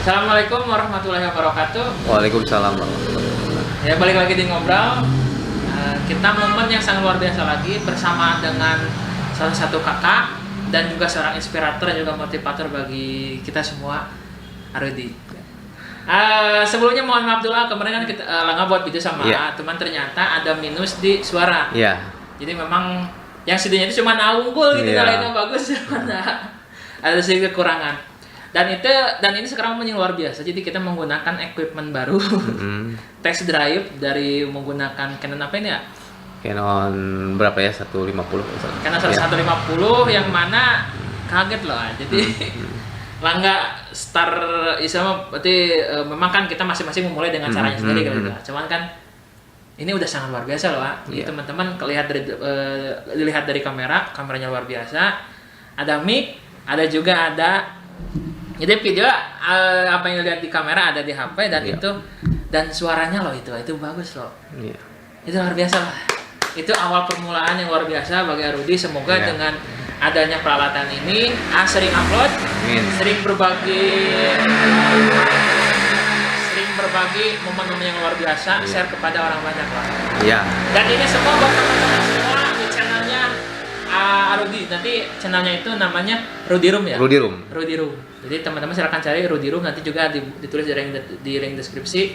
Assalamualaikum warahmatullahi wabarakatuh. Waalaikumsalam warahmatullahi wabarakatuh. Ya, balik lagi di ngobrol. Kita momen yang sangat luar biasa lagi bersama dengan salah satu kakak dan juga seorang inspirator dan juga motivator bagi kita semua, Arudi. Sebelumnya mohon maaf dulu, kemarin kan kita nggak buat video sama teman, ternyata ada minus di suara. Jadi memang yang studinya itu cuma unggul gitu, lainnya bagus, cuma ada sedikit kekurangan. Dan ini sekarang yang luar biasa. Jadi kita menggunakan equipment baru, test drive dari menggunakan Canon apa ini ya? Canon berapa ya? 150. Canon 150 yang mana kaget loh. Jadi Langga berarti memang kan kita masing-masing memulai dengan caranya sendiri gitu. Cuman kan ini udah sangat luar biasa loh. Jadi teman-teman dilihat dari kameranya luar biasa. Ada mic, ada juga ada. Jadi video apa yang dilihat di kamera ada di HP dan suaranya loh itu bagus loh. Itu luar biasa lah. Itu awal permulaan yang luar biasa bagi Arudi. Semoga dengan adanya peralatan ini sering upload, sering berbagi momen-momen yang luar biasa, share kepada orang banyak lah. Dan ini semua buat teman-teman semua di channelnya Arudi. Nanti channelnya itu namanya Rudy Room ya? Rudy Room. Jadi teman-teman silakan cari Rudy Room, nanti juga ditulis di link deskripsi.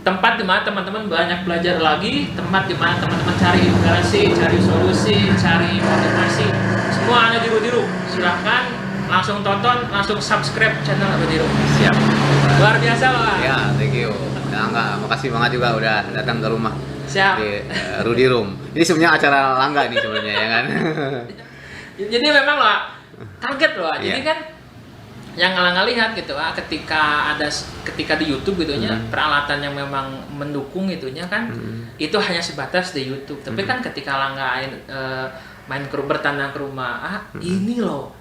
Tempat di mana teman-teman banyak belajar lagi, tempat di mana teman-teman cari inspirasi, cari solusi, cari motivasi. Semua ada di Rudy Room. Silakan langsung tonton, langsung subscribe channel Rudy Room. Siap. Luar biasa lah. Ya, thank you. Makasih banget juga udah datang ke rumah. Siap. Di Rudy Room. Ini sebenarnya acara Langga nih sebenarnya ya kan. Jadi memang lah kaget loh. Jadi kan yang Langga lihat gitu ketika di YouTube gitunya peralatan yang memang mendukung itunya kan itu hanya sebatas di YouTube. Tapi kan ketika Langga main bertandang ke rumah, ini loh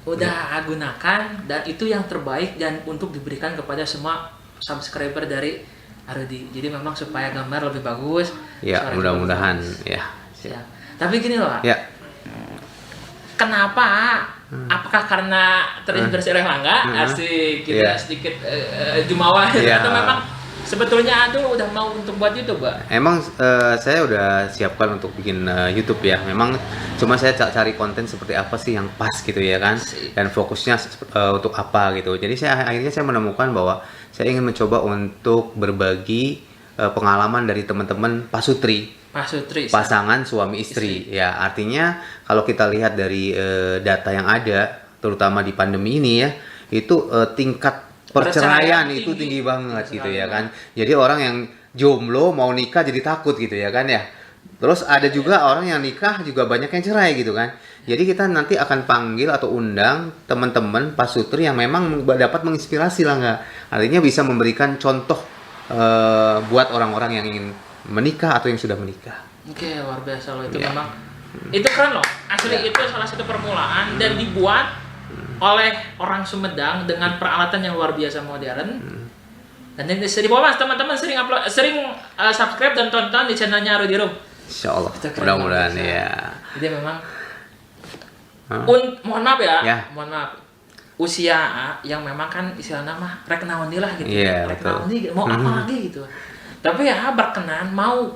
udah gunakan dan itu yang terbaik dan untuk diberikan kepada semua subscriber dari Arudi. Jadi memang supaya gambar lebih bagus. Ya, mudah-mudahan ya. Tapi gini loh. Kenapa? Apakah karena terinspirasi oleh Langga? Asik kita sedikit jumawa atau memang sebetulnya udah mau untuk buat YouTube, Pak? Emang saya udah siapkan untuk bikin YouTube ya. Memang cuma saya cari konten seperti apa sih yang pas gitu ya kan. Dan fokusnya untuk apa gitu. Jadi akhirnya saya menemukan bahwa saya ingin mencoba untuk berbagi pengalaman dari teman-teman Pasutri, pasangan suami istri. Ya, artinya kalau kita lihat dari data yang ada, terutama di pandemi ini ya, itu tingkat perceraian itu tinggi banget gitu ya kan. Jadi orang yang jomblo mau nikah jadi takut gitu ya kan ya. Terus ada juga orang yang nikah juga banyak yang cerai gitu kan. Jadi kita nanti akan panggil atau undang teman-teman Pasutri yang memang dapat menginspirasi lah nggak. Artinya bisa memberikan contoh buat orang-orang yang ingin menikah atau yang sudah menikah. Oke, luar biasa loh itu memang. Itu keren loh. Asli itu salah satu permulaan dan dibuat oleh orang Sumedang dengan peralatan yang luar biasa modern. Dan ini di bawah teman-teman sering subscribe dan tonton di channelnya Rudy Room. Insyaallah. Mudah-mudahan ya. Jadi memang mohon maaf ya. Mohon maaf. Usia yang memang kan istilahnya mah rek naon lah gitu. Rek naon mau apa lagi gitu. Tapi berkenan mau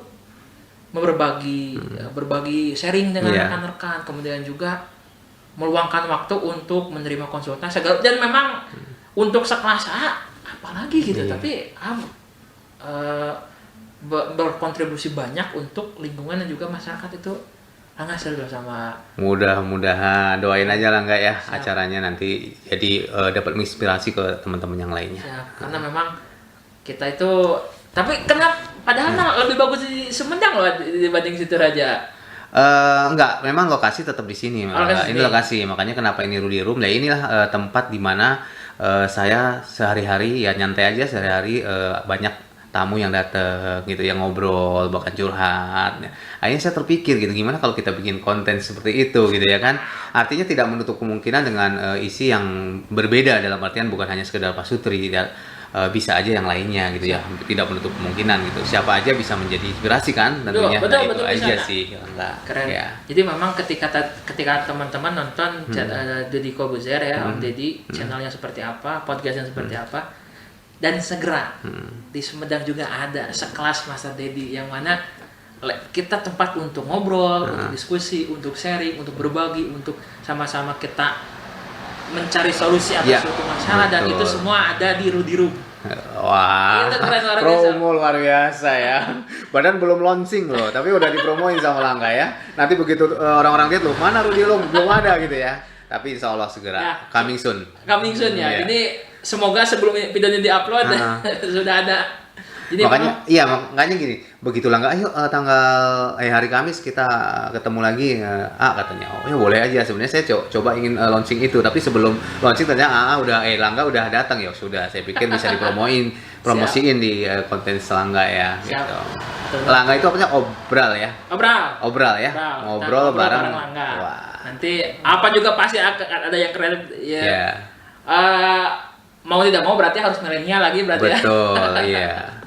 berbagi sharing dengan rekan-rekan, kemudian juga meluangkan waktu untuk menerima konsultasi dan memang untuk sekelas apalagi gitu. Tapi berkontribusi banyak untuk lingkungan dan juga masyarakat itu. Langga serius sama. Mudah-mudahan doain aja lah nggak ya acaranya nanti jadi dapat menginspirasi ke teman-teman yang lainnya. Karena memang kita itu tapi padahal lebih bagus di Sumedang loh dibanding situ Raja. Enggak, memang lokasi tetap di sini. Ini lokasi, makanya kenapa ini Rudy Room. Nah inilah tempat di mana saya sehari-hari ya nyantai aja sehari-hari banyak tamu yang datang gitu, yang ngobrol, bahkan curhat. Akhirnya saya terpikir gitu, gimana kalau kita bikin konten seperti itu gitu ya kan. Artinya tidak menutup kemungkinan dengan isi yang berbeda, dalam artian bukan hanya sekedar Pasutri. bisa aja yang lainnya gitu ya, tidak menutup kemungkinan gitu. Siapa aja bisa menjadi inspirasi kan tentunya. Betul, Nah, itu bisa, aja Kak. sih enggak. Keren. Ya. Jadi memang ketika teman-teman nonton Deddy Kobuzer ya, Om Deddy, channelnya seperti apa, podcastnya seperti apa, dan segera di Sumedang juga ada sekelas Master Deddy yang mana kita tempat untuk ngobrol, untuk diskusi, untuk sharing, untuk berbagi, untuk sama-sama kita mencari solusi atas suatu masalah, dan itu semua ada di Rudy Room. Wah, Itu keren, luar biasa. promo luar biasa ya. Badan belum launching loh, tapi udah dipromoin sama Langga ya. Nanti begitu orang-orang lihat loh, mana Rudy Room, belum ada gitu ya. Tapi insya Allah segera, Ya. coming soon. Coming soon ya. Iya. Ini semoga sebelum videonya diupload sudah ada. Jadi Makanya, iya makanya gini, begitu Langga, ayo tanggal hari Kamis kita ketemu lagi, katanya, oh ya boleh aja. Sebenarnya saya coba ingin launching itu, tapi sebelum launching ternyata udah, Langga udah datang ya sudah. Saya pikir bisa promosiin di konten Langga ya. Siap. Gitu. Betul. Langga itu apanya obral ya? Obral Ya, Kita ngobrol bareng. Langga. Wah. Nanti apa juga pasti ada yang keren ya. Ya. Mau tidak mau berarti harus milenial lagi berarti ya. Betul, iya.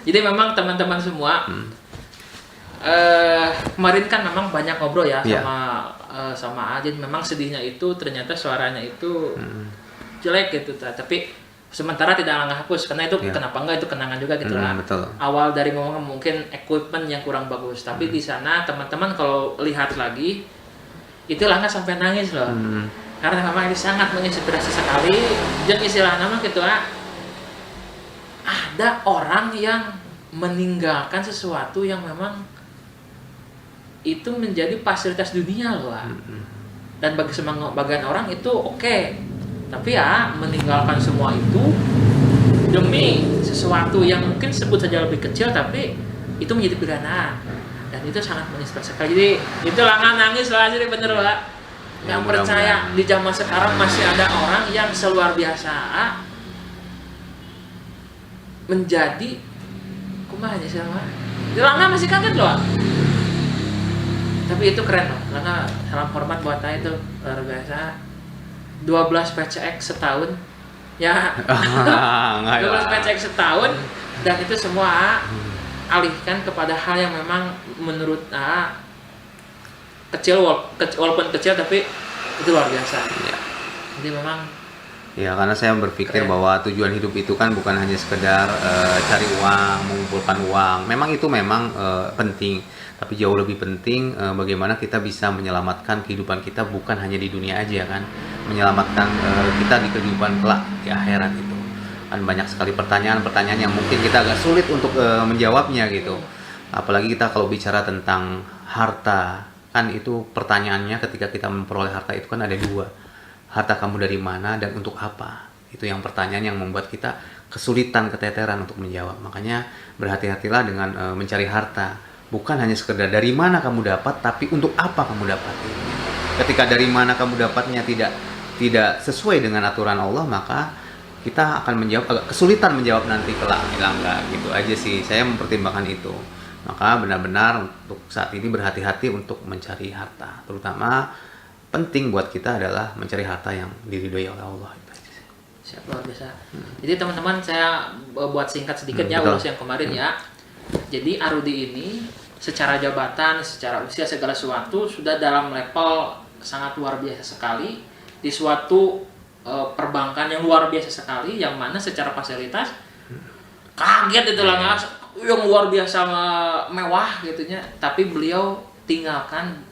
Jadi memang teman-teman semua kemarin kan memang banyak ngobrol ya sama Ajin. Memang sedihnya itu ternyata suaranya itu jelek gitu, tapi sementara tidak Langga hapus karena itu kenapa enggak, itu kenangan juga gitu lah. Betul. Awal dari ngomong mungkin equipment yang kurang bagus, tapi di sana teman-teman kalau lihat lagi itu Langga sampai nangis loh. Karena memang ini sangat menginspirasi sekali. Jeung istilah nama gitu ada orang yang meninggalkan sesuatu yang memang itu menjadi fasilitas dunia loh. Dan bagi sebagian orang itu oke. Tapi ya meninggalkan semua itu demi sesuatu yang mungkin sebut saja lebih kecil, tapi itu menjadi pilihan dan itu sangat menginspirasi sekali. Jadi itu Langga nangis lah, jadi bener lah. Yang percaya di zaman sekarang masih ada orang yang seluar biasa menjadi kumaha aja sih Langga masih kaget loh. Tapi itu keren loh. Langga salam hormat buat saya itu luar biasa. 12 PCX setahun ya. 12 PCX setahun, dan itu semua alihkan kepada hal yang memang menurut kecil, walaupun kecil tapi itu luar biasa. Jadi memang ya, karena saya berpikir bahwa tujuan hidup itu kan bukan hanya sekedar cari uang, mengumpulkan uang. Memang itu penting, tapi jauh lebih penting bagaimana kita bisa menyelamatkan kehidupan kita bukan hanya di dunia aja kan, menyelamatkan kita di kehidupan kelak di akhirat itu. Kan banyak sekali pertanyaan-pertanyaan yang mungkin kita agak sulit untuk menjawabnya gitu. Apalagi kita kalau bicara tentang harta, kan itu pertanyaannya ketika kita memperoleh harta itu kan ada dua. Harta kamu dari mana dan untuk apa? Itu yang pertanyaan yang membuat kita kesulitan, keteteran untuk menjawab. Makanya berhati-hatilah dengan mencari harta. Bukan hanya sekedar dari mana kamu dapat, tapi untuk apa kamu dapat. Ketika dari mana kamu dapatnya tidak sesuai dengan aturan Allah, maka kita akan agak kesulitan menjawab nanti kelak. Langga gitu aja sih. Saya mempertimbangkan itu. Maka benar-benar untuk saat ini berhati-hati untuk mencari harta, terutama penting buat kita adalah mencari harta yang diridhoi oleh Allah. Siap, luar biasa. Jadi teman-teman, saya buat singkat sedikit ya urus yang kemarin ya. Jadi Arudi ini secara jabatan, secara usia, segala sesuatu sudah dalam level sangat luar biasa sekali di suatu perbankan yang luar biasa sekali, yang mana secara fasilitas kaget itu lah, yang luar biasa mewah gitunya. Tapi beliau tinggalkan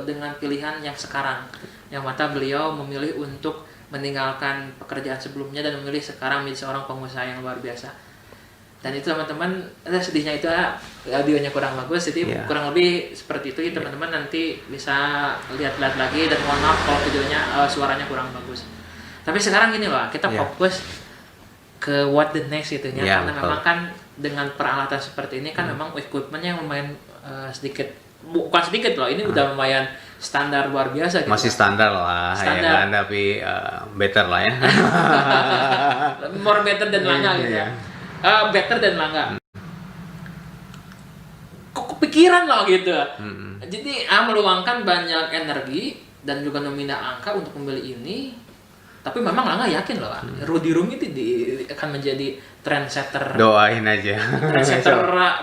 dengan pilihan yang sekarang, yang mata beliau memilih untuk meninggalkan pekerjaan sebelumnya dan memilih sekarang menjadi seorang pengusaha yang luar biasa. Dan itu teman-teman, sedihnya itu audionya kurang bagus, jadi kurang lebih seperti itu ya teman-teman. Nanti bisa lihat-lihat lagi, dan mohon maaf kalau videonya suaranya kurang bagus. Tapi sekarang gini loh, kita fokus ke what the next itunya, karena memang kan dengan peralatan seperti ini kan memang equipmentnya yang lumayan bukan sedikit loh, ini udah lumayan standar luar biasa gitu. Masih standar lah, ya kan, tapi better lah ya. More better dan Langga gitu ya. Better dan Langga. Kok kepikiran loh gitu. Jadi meluangkan banyak energi dan juga nominal angka untuk membeli ini, Tapi memang Langga yakin loh, Rudy Room itu akan menjadi trendsetter. Doain aja. Trendsetter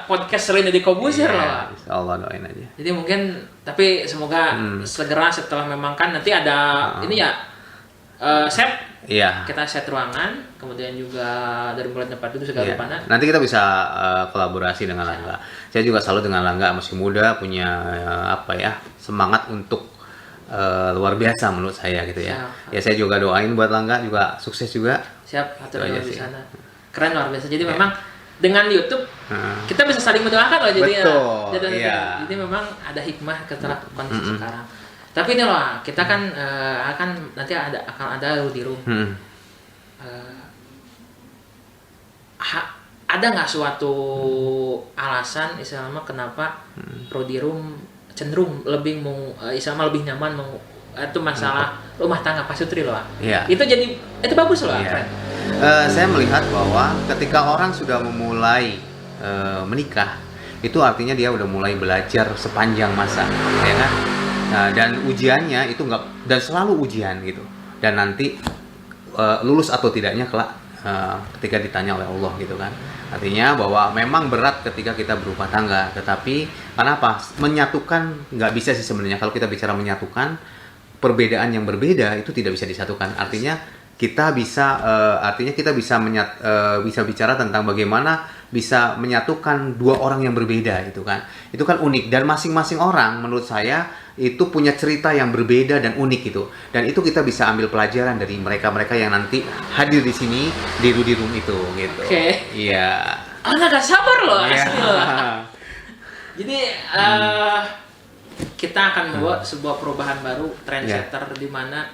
podcast Rene di Kobuser loh. Insya Allah doain aja. Jadi mungkin, tapi semoga segera setelah memang kan nanti ada ini ya set. Iya. Kita set ruangan, kemudian juga dari mulai tempat itu segala rupa. Nanti kita bisa kolaborasi dengan Langga. Saya juga selalu dengan Langga, masih muda, punya semangat untuk luar biasa menurut saya gitu ya. Siap. Ya saya juga doain buat Langga juga sukses juga. Siap, atur aja di sih. sana. Keren luar biasa. Jadi memang dengan YouTube kita bisa saling mendoakan loh jadi. Betul, iya. Jadi memang ada hikmah ketika kondisi sekarang. Tapi ini loh, kita kan akan nanti akan ada Rudy Room. Ada nggak suatu alasan istilahnya kenapa Rudy Room cenderung lebih lebih nyaman itu masalah rumah tangga Pak Sutri loh. Iya. Itu bagus loh. Iya. Saya melihat bahwa ketika orang sudah memulai menikah, itu artinya dia udah mulai belajar sepanjang masa, ya kan? Nah, dan ujiannya itu dan selalu ujian gitu. Dan nanti lulus atau tidaknya kelak ketika ditanya oleh Allah gitu kan. Artinya bahwa memang berat ketika kita berumah tangga, tetapi kenapa? Menyatukan nggak bisa sih sebenarnya. Kalau kita bicara menyatukan, perbedaan yang berbeda itu tidak bisa disatukan. Artinya kita bisa bisa bicara tentang bagaimana bisa menyatukan dua orang yang berbeda itu kan unik, dan masing-masing orang menurut saya itu punya cerita yang berbeda dan unik gitu, dan itu kita bisa ambil pelajaran dari mereka yang nanti hadir di sini di Rudy Room itu gitu. Oke. Iya. Anak gak sabar loh Iya. asli loh. Jadi kita akan membawa sebuah perubahan baru, trendsetter di mana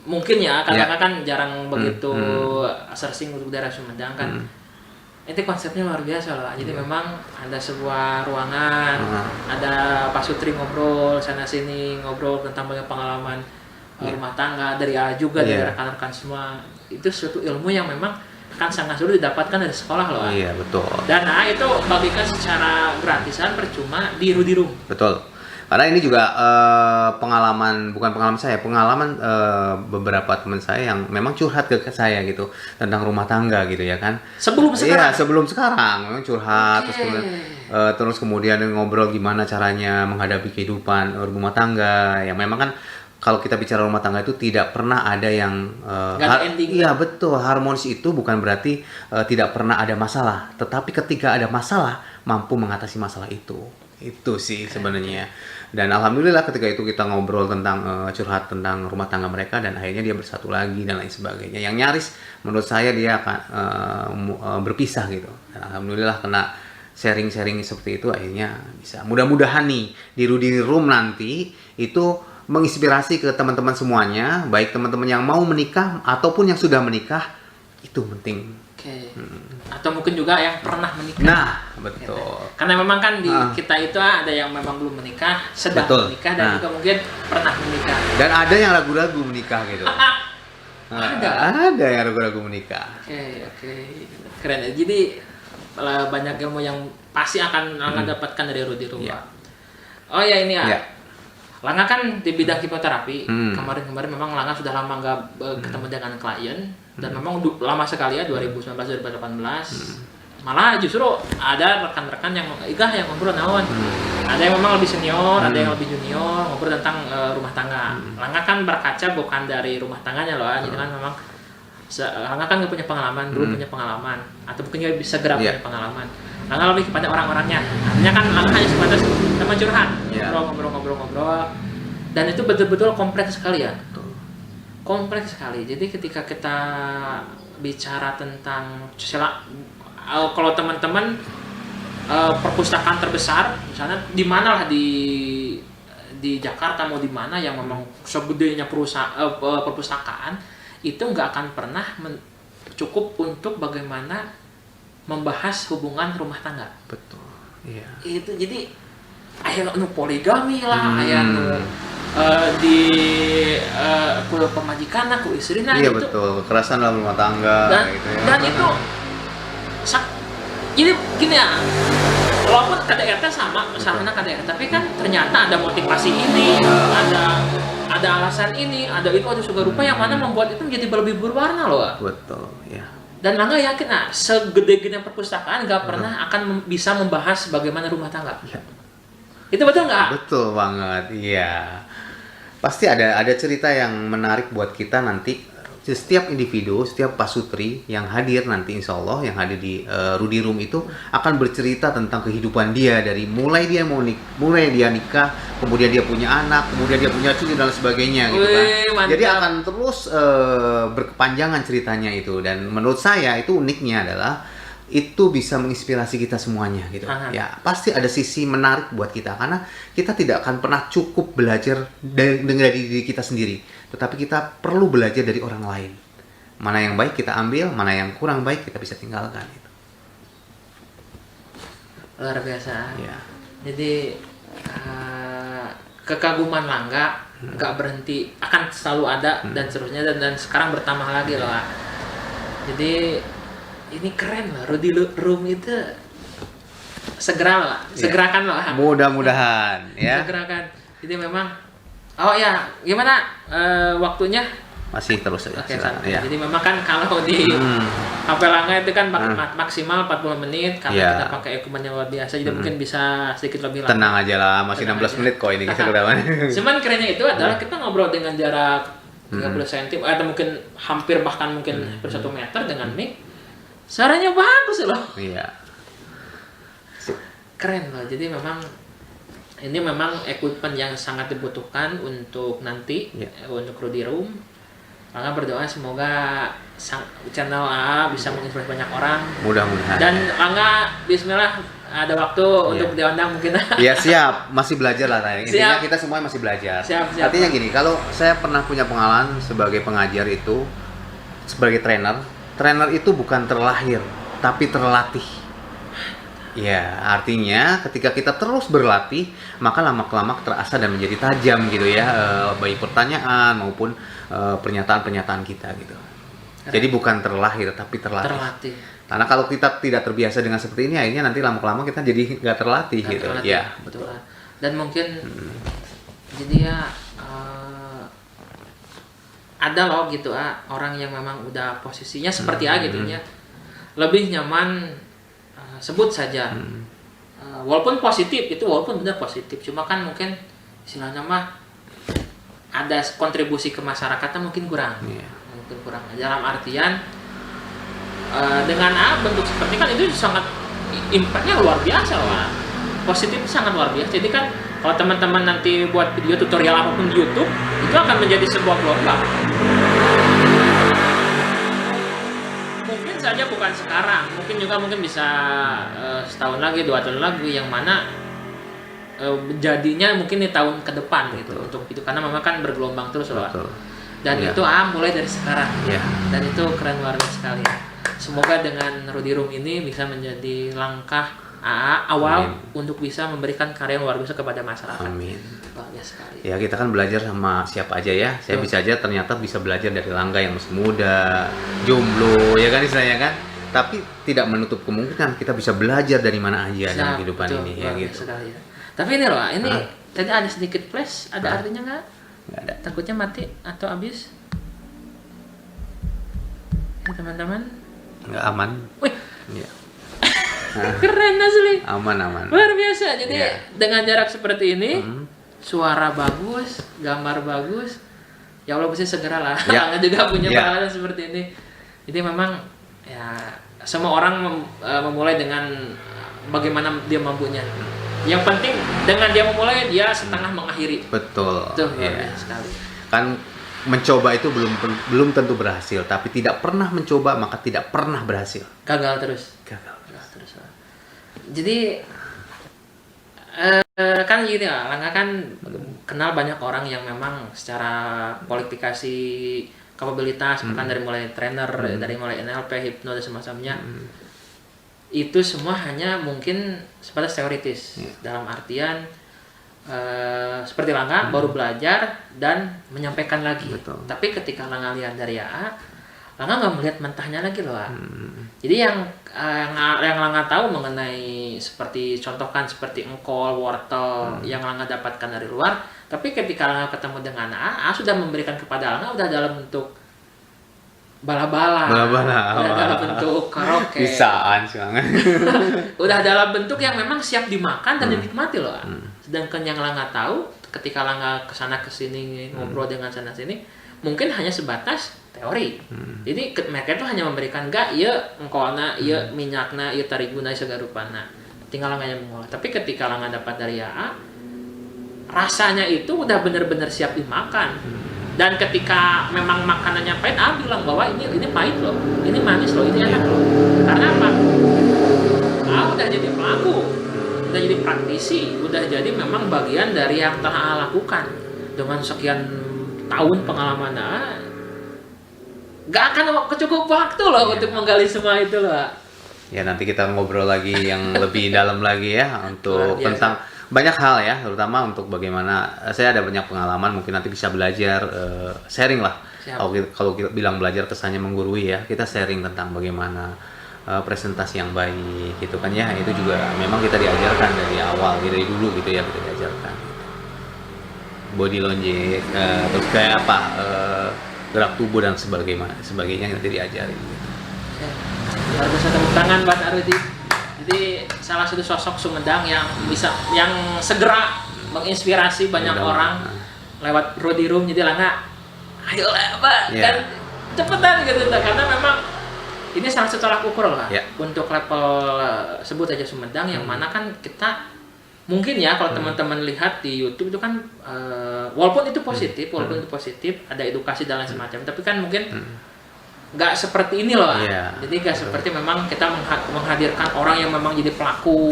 mungkin ya karena kan jarang begitu searching untuk daerah Sumedang kan. Itu konsepnya luar biasa loh. Jadi memang ada sebuah ruangan, ada Pak Sutri ngobrol sana sini, ngobrol tentang banyak pengalaman rumah tangga dari juga dari rekan-rekan semua. Itu suatu ilmu yang memang kan sangat sulit didapatkan dari sekolah loh. Iya, betul. Dan itu bagikan secara gratisan percuma di Rudy Room. Betul. Karena ini juga pengalaman beberapa teman saya yang memang curhat ke saya gitu tentang rumah tangga gitu ya kan. Sebelum sekarang. Iya, sebelum sekarang memang curhat terus kemudian ngobrol gimana caranya menghadapi kehidupan rumah tangga. Yang memang kan kalau kita bicara rumah tangga itu tidak pernah ada yang iya betul, harmonis itu bukan berarti tidak pernah ada masalah, tetapi ketika ada masalah mampu mengatasi masalah itu sih sebenarnya. Dan alhamdulillah ketika itu kita ngobrol tentang curhat tentang rumah tangga mereka, dan akhirnya dia bersatu lagi dan lain sebagainya. Yang nyaris menurut saya dia akan berpisah gitu. Dan alhamdulillah kena sharing-sharing seperti itu akhirnya bisa. Mudah-mudahan nih di Rudy Room nanti itu menginspirasi ke teman-teman semuanya, baik teman-teman yang mau menikah ataupun yang sudah menikah, itu penting. Oke. Atau mungkin juga yang pernah menikah. Nah, betul. Karena memang kan di kita itu ada yang memang belum menikah, sedang menikah, dan juga mungkin pernah menikah. Dan ada yang ragu-ragu menikah gitu. Ada yang ragu-ragu menikah. Oke. Keren ya. Jadi banyak ilmu yang pasti akan Langga dapatkan dari Rudy Room. Oh ya ini ya. Langga kan di bidang hipnoterapi. Kemarin memang Langga sudah lama nggak ketemu dengan klien, dan memang lama sekali ya 2019-2018. Malah justru ada rekan-rekan yang ngobrol naon. Ada yang memang lebih senior, ada yang lebih junior, ngobrol tentang rumah tangga. Langga kan berkaca bukan dari rumah tangganya loh, jadi kan memang Langga kan nggak punya pengalaman, dulu punya pengalaman, atau mungkin nggak bisa gerak punya pengalaman. Langga lebih kepada orang-orangnya. Artinya kan Langga hanya sebatas teman curhat, ngobrol. Dan itu betul-betul kompleks sekali ya. Kompleks sekali. Jadi ketika kita bicara tentang kalau teman-teman perpustakaan terbesar, misalnya di mana lah di Jakarta mau di mana yang memang segedenya perpustakaan, itu nggak akan pernah cukup untuk bagaimana membahas hubungan rumah tangga. Betul. Iya. Itu jadi aya nu poligami lah, aya nu di pemajikan ku istrina iya, gitu. Betul, kekerasan dalam rumah tangga gitu ya. Dan itu jadi gini ya, walaupun KDRT sama, misalnya KDRT, tapi kan ternyata ada motivasi ini, ada ada alasan ini, ada itu, ada segala rupa yang mana membuat itu menjadi lebih berwarna loh. Betul, ya. Dan Langga yakin, segede-gede perpustakaan nggak pernah akan bisa membahas bagaimana rumah tangga. Ya. Itu betul nggak? Betul banget, iya. Pasti ada cerita yang menarik buat kita nanti. Setiap individu, setiap pasutri yang hadir nanti insya Allah, yang hadir di Rudy Room itu akan bercerita tentang kehidupan dia dari mulai dia mulai dia nikah, kemudian dia punya anak, kemudian dia punya cucu dan sebagainya gitu kan. Mantap. Jadi akan terus berkepanjangan ceritanya itu, dan menurut saya itu uniknya adalah itu bisa menginspirasi kita semuanya gitu. Ya, pasti ada sisi menarik buat kita karena kita tidak akan pernah cukup belajar dari diri kita sendiri, tetapi kita perlu belajar dari orang lain. Mana yang baik kita ambil, mana yang kurang baik kita bisa tinggalkan gitu. Luar biasa. Ya. Jadi kekaguman Langga nggak berhenti, akan selalu ada dan seterusnya, dan sekarang bertambah lagi loh. Jadi ini keren loh, Rudy Room itu segerakan loh. Mudah-mudahan ya. Segerakan. Jadi memang, oh ya, gimana waktunya? Masih terus aja. Oke, ya. Jadi memang kan kalau di HP Langga itu kan maksimal 40 menit karena kita pakai equipment yang luar biasa, jadi mungkin bisa sedikit lebih lama. Tenang aja lah, masih 16 menit kok ini kita udah. Cuman kerennya itu adalah kita ngobrol dengan jarak 30 cm atau mungkin hampir bahkan mungkin 1 meter dengan mic. Suaranya bagus loh. Iya. Keren loh. Jadi memang ini memang equipment yang sangat dibutuhkan untuk nanti untuk Rudy Room. Langga berdoa semoga channel AA bisa menginspirasi banyak orang. Mudah-mudahan. Dan Langga bismillah ada waktu untuk diundang mungkin. Iya siap, masih belajar lah. Intinya kita semua masih belajar. Siap. Artinya gini, kalau saya pernah punya pengalaman sebagai pengajar itu, sebagai trainer itu bukan terlahir, tapi terlatih. Ya, artinya ketika kita terus berlatih, maka lama-kelamaan terasa dan menjadi tajam gitu ya, baik pertanyaan maupun pernyataan-pernyataan kita gitu. Jadi bukan terlahir, tapi terlatih. Karena kalau kita tidak terbiasa dengan seperti ini, akhirnya nanti lama-kelamaan kita jadi nggak terlatih gitu. Ya, betul. Dan mungkin jadi ya ada loh gitu orang yang memang udah posisinya seperti gitu ya, lebih nyaman sebut saja walaupun positif itu, walaupun benar positif, cuma kan mungkin istilahnya mah ada kontribusi ke masyarakatnya mungkin kurang. Mungkin kurang dalam artian dengan bentuk seperti kan itu sangat impactnya luar biasa loh. Positif sangat luar biasa. Jadi kan kalau teman-teman nanti buat video tutorial apapun di YouTube, itu akan menjadi sebuah gelombang. Mungkin saja bukan sekarang, mungkin bisa setahun lagi, 2 tahun lagi, yang mana jadinya mungkin di tahun ke depan gitu untuk itu, karena memang kan bergelombang terus loh. Dan itu mulai dari sekarang. Dan itu keren luar biasa sekali. Semoga dengan Rudy Room ini bisa menjadi langkah awal untuk bisa memberikan karya yang luar biasa kepada masyarakat. Amin. Luar biasa sekali. Ya, kita kan belajar sama siapa aja ya. Saya bisa aja ternyata bisa belajar dari Langga yang masih muda, jomblo, ya kan istilahnya kan. Tapi tidak menutup kemungkinan kita bisa belajar dari mana aja dalam kehidupan ini ya gitu. Sekali, ya. Tapi ini loh, ini tadi ada sedikit flash, ada artinya nggak? Nggak ada. Takutnya mati atau habis? Ya, teman-teman. Nggak aman. Wih. Ya. Keren asli. Aman. Luar biasa. Jadi dengan jarak seperti ini, suara bagus, gambar bagus. Ya Allah, mesti segera lah. Langga juga punya pengalaman seperti ini. Jadi memang ya semua orang memulai dengan bagaimana dia mampunya. Yang penting dengan dia memulai, dia setengah mengakhiri. Betul. Itu luar biasa sekali. Kan mencoba itu belum tentu berhasil, tapi tidak pernah mencoba maka tidak pernah berhasil. Gagal terus. Jadi kan gini ya, Langga kan kenal banyak orang yang memang secara kualifikasi kapabilitas, bahkan dari mulai trainer, dari mulai NLP, hipno dan semacamnya, itu semua hanya mungkin sebatas teoritis. Dalam artian seperti Langga baru belajar dan menyampaikan lagi. Betul. Tapi ketika Langga lihat dari AA, Langga nggak melihat mentahnya lagi loh. Jadi yang Langga tahu mengenai seperti contohkan seperti engkol, wortel yang Langga dapatkan dari luar, tapi ketika Langga ketemu dengan A sudah memberikan kepada Langga udah dalam bentuk bala-bala, udah dalam bentuk karaoke, bisaan banget. udah dalam bentuk yang memang siap dimakan dan dinikmati loh. Sedangkan yang Langga tahu ketika Langga kesana kesini ngobrol dengan sana sini, mungkin hanya sebatas teori. Jadi mereka itu hanya memberikan iya engkolna, iya minyakna, iya tariguna segarupana. Tinggal Langga yang mengolah. Tapi ketika Langga dapat dari AA, rasanya itu udah benar-benar siap dimakan. Dan ketika memang makanannya pahit, bilang bahwa ini pahit loh, ini manis loh, ini enak loh. Karena apa? Udah jadi pelaku, udah jadi praktisi, udah jadi memang bagian dari yang telah lakukan dengan sekian tahun pengalaman gak akan cukup waktu loh untuk menggali semua itu loh. Ya nanti kita ngobrol lagi yang lebih dalam lagi ya untuk tentang banyak hal ya, terutama untuk bagaimana saya ada banyak pengalaman, mungkin nanti bisa belajar sharing lah. Kalau kita bilang belajar kesannya menggurui ya, kita sharing tentang bagaimana presentasi yang baik gitu kan ya. Itu juga memang kita diajarkan dari awal, dari dulu gitu ya, kita diajarkan body language, terus kayak apa, gerak tubuh dan sebagainya nanti diajari gitu. Luar biasa, tepuk tangan buat Arudi. Jadi salah satu sosok Sumedang yang segera menginspirasi banyak orang lewat Rudi Room. Jadi Langga, ayolah Pak, dan cepetan gitu, karena memang ini salah satu tolak ukur lah untuk level sebut aja Sumedang, yang mana kan kita mungkin ya kalau teman-teman lihat di YouTube itu kan walaupun itu positif, ada edukasi dan lain semacam, tapi kan mungkin nggak seperti ini loh. Jadi nggak seperti memang kita menghadirkan orang yang memang jadi pelaku,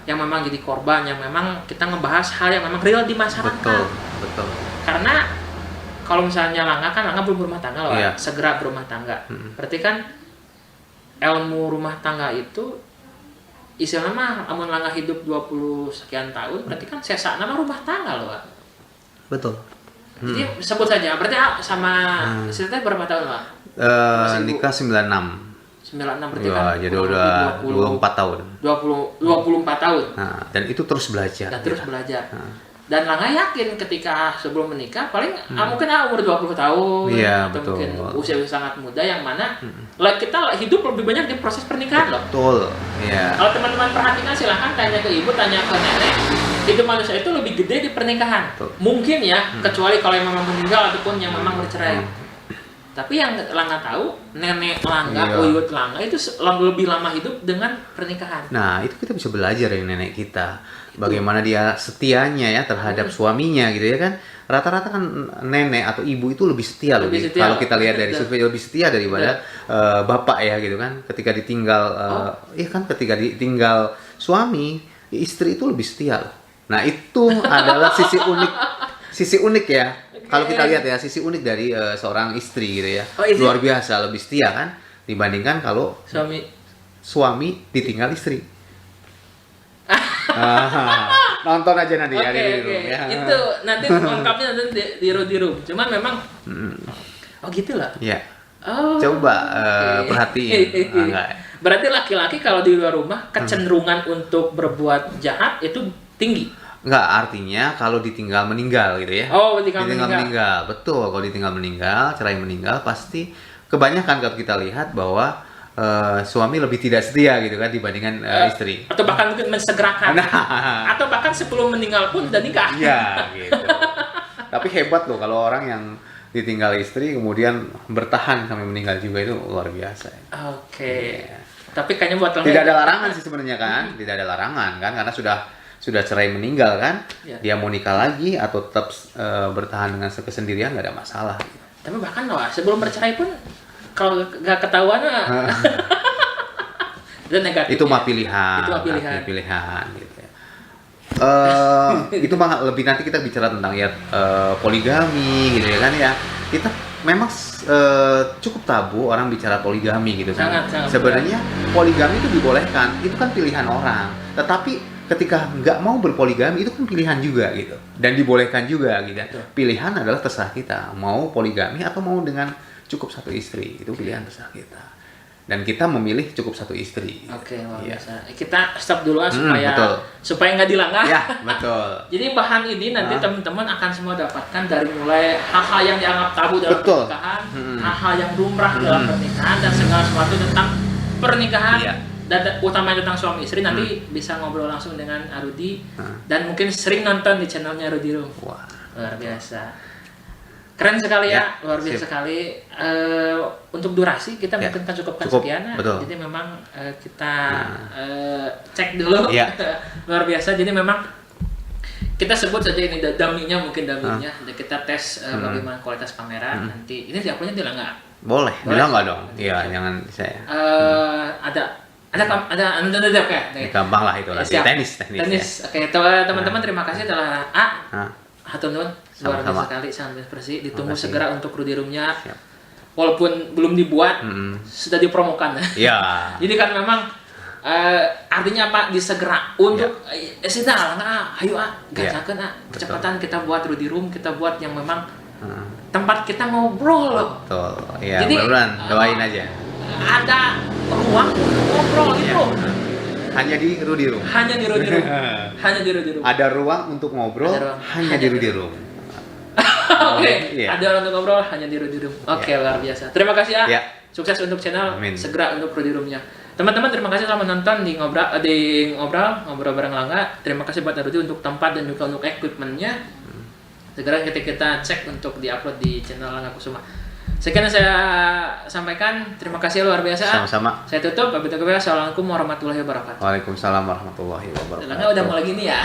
yang memang jadi korban, yang memang kita ngebahas hal yang memang real di masyarakat. Betul. Karena kalau misalnya Langga belum berumah tangga loh, segera berumah tangga. Berarti kan ilmu rumah tangga itu istilahnya mah amun Langga hidup 20 sekian tahun, berarti kan sesa nama rumah tangga loh. Betul. Jadi sebut saja, berarti sama ceritanya berapa tahun Pak? Nikah 96 berarti kan jadi udah 24 tahun. 24 tahun. Nah, dan itu terus belajar. Dan Langga yakin ketika sebelum menikah paling mungkin umur 20 tahun atau betul. mungkin usia sangat muda, yang mana kita hidup lebih banyak di proses pernikahan loh. Betul. Kalau teman-teman perhatikan silahkan tanya ke ibu, tanya ke nenek, hidup manusia itu lebih gede di pernikahan. Betul. Mungkin ya, kecuali kalau yang memang meninggal ataupun yang memang bercerai. Tapi yang Langga tahu, nenek Langga, uyut Langga itu lebih lama hidup dengan pernikahan. Nah, itu kita bisa belajar dari nenek kita. Bagaimana dia setianya ya terhadap suaminya gitu ya kan. Rata-rata kan nenek atau ibu itu lebih setia loh. Kalau kita lihat dari survei, lebih setia daripada bapak ya gitu kan. Ketika ditinggal ketika ditinggal suami, istri itu lebih setia loh. Nah, itu adalah sisi unik ya. Kalau kita lihat ya, sisi unik dari seorang istri gitu ya. Luar biasa, lebih setia kan dibandingkan kalau suami ditinggal istri. Nonton aja nanti ya di Room ya. Itu nanti lengkapnya nanti di Room. Cuman memang gitu lah. Iya. Coba perhatiin. Berarti laki-laki kalau di luar rumah kecenderungan untuk berbuat jahat itu tinggi. Enggak, artinya kalau ditinggal meninggal gitu ya. Ditinggal meninggal. Betul, kalau ditinggal meninggal, cerai meninggal, pasti kebanyakan kalau kita lihat bahwa suami lebih tidak setia gitu kan dibandingkan istri. Atau bahkan mungkin mensegerakan. Atau bahkan sebelum meninggal pun udah nikah. Iya, gitu. Tapi hebat loh kalau orang yang ditinggal istri kemudian bertahan sampai meninggal juga, itu luar biasa. Tapi kayaknya buat tidak ada larangan sih sebenarnya kan? Tidak ada larangan kan, karena sudah cerai meninggal kan, dia mau nikah lagi atau tetap bertahan dengan kesendirian, nggak ada masalah. Tapi bahkan sebelum bercerai pun kalau nggak ketahuan itu negatif. Itu mah pilihan. Pilihan gitu ya. Itu mah lebih nanti kita bicara tentang poligami gitu ya kan ya. Kita memang cukup tabu orang bicara poligami gitu kan. Sebenarnya poligami itu dibolehkan, itu kan pilihan orang. Tetapi ketika nggak mau berpoligami itu kan pilihan juga gitu, dan dibolehkan juga gitu. Pilihan adalah terserah kita mau poligami atau mau dengan cukup satu istri, itu pilihan besar kita. Dan kita memilih cukup satu istri. Oke, luar Iya. biasa. Kita stop dulu betul. supaya nggak dilanggar. Ya, betul. Jadi bahan ini nanti teman-teman akan semua dapatkan dari mulai hal-hal yang dianggap tabu dalam Betul. pernikahan, hal-hal yang lumrah dalam pernikahan, dan segala sesuatu tentang pernikahan. Iya. Dan utamanya tentang suami istri nanti bisa ngobrol langsung dengan Arudi dan mungkin sering nonton di channelnya Arudi Room. Wah. Luar biasa. Keren sekali ya, luar biasa sip. sekali. Untuk durasi kita mungkin kan cukupkan Cukup, sekian. betul. Jadi memang kita cek dulu. Iya. Luar biasa. Jadi memang kita sebut saja ini daminya, mungkin daminya. Dan kita tes bagaimana kualitas kamera nanti. Ini diuploadnya tidak nggak? Boleh, Boleh bilang sih. nggak dong? Iya, jangan saya. Ada kayak. Gampang lah itu nanti. Siap. Teknis. Oke, teman-teman terima kasih telah Nah, Hatur nuhun, luar biasa Sama-sama. sekali, sangat bersih. Ditunggu Makasih. segera untuk Rudy Room-nya. Siap. Walaupun belum dibuat, sudah dipromokan. Iya. Jadi kan memang artinya apa? Disegera untuk sida nggak, ayo gasakeun kecepatan kita buat Rudy Room, kita buat yang memang tempat kita ngobrol loh. Betul. Iya, Jadi, mudah-mudahan doain aja. Ada ruang untuk ngobrol Iya. itu. Hanya di Rudy Room. Hanya di Rudy Room. Hanya di Rudy Room. Ada ruang untuk ngobrol Ada ruang. hanya di Rudy Room. Oke, Iya. ada orang untuk ngobrol hanya di Rudy Room. Oke, luar biasa. Terima kasih ya. Iya. Sukses untuk channel, Amin. segera untuk Rudy Room-nya. Teman-teman, terima kasih telah menonton di ngobrol bareng Langga. Terima kasih buat Rudy untuk tempat dan juga untuk equipment-nya. Segera kita cek untuk diupload di channel Langga Kusuma. Sekian yang saya sampaikan. Terima kasih luar biasa. Sama-sama. Saya tutup. Assalamualaikum warahmatullahi wabarakatuh. Waalaikumsalam warahmatullahi wabarakatuh. Langga udah mulai gini ya.